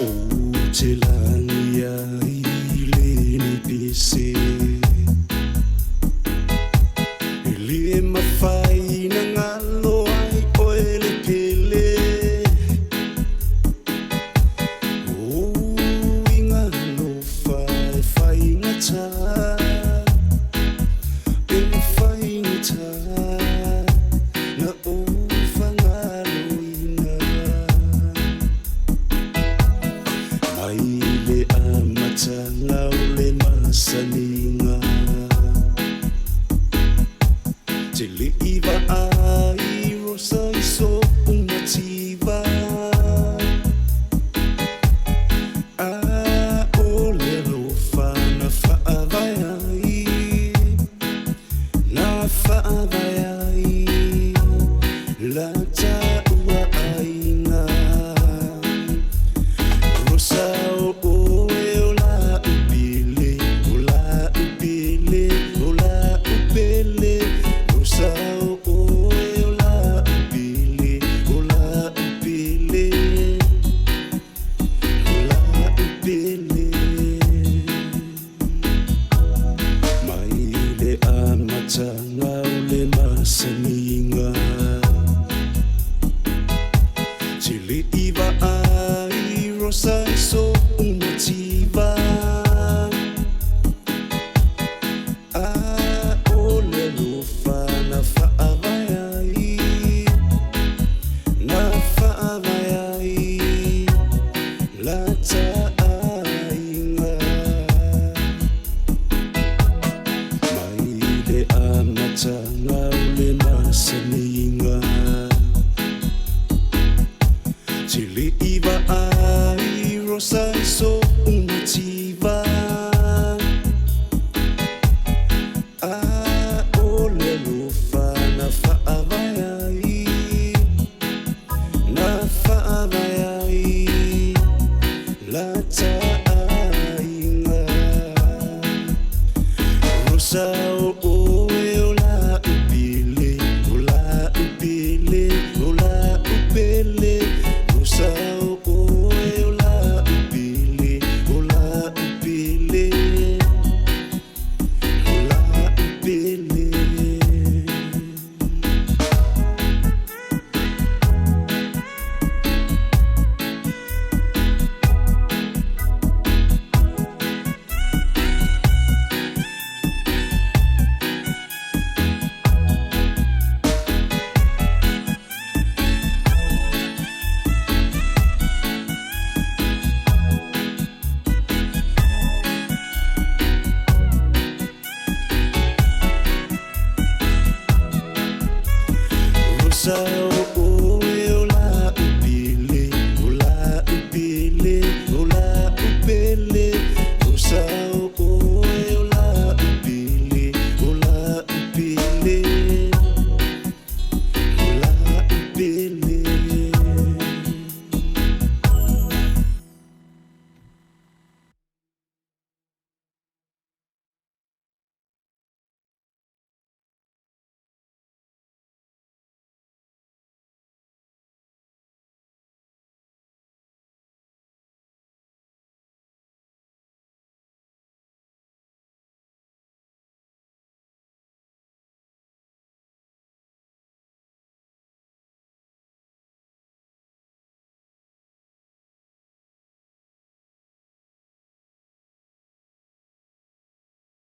O te langi ai le ni pise Ili mawhai na ngalo ai oe le pele O inga lo whai whai ngata E whai ngata Na o whangalo ina Ai le amata ngau le masaninga Te le iwa ai rosa I so unativa A o le rofa na whaavai ai Na whaavai ai La ta ua ai ngā Rosa o e o la upile O la upile O la upile Rosa o e o la upile O la upile O la upile Mai le amata ngau le masaninga Te le iwa ai rosa I so unativa A o le lufa na whaavai ai Na whaavai ai La ta ainga Mai le amata ngau le masaninga Te le iwa ai rosa I so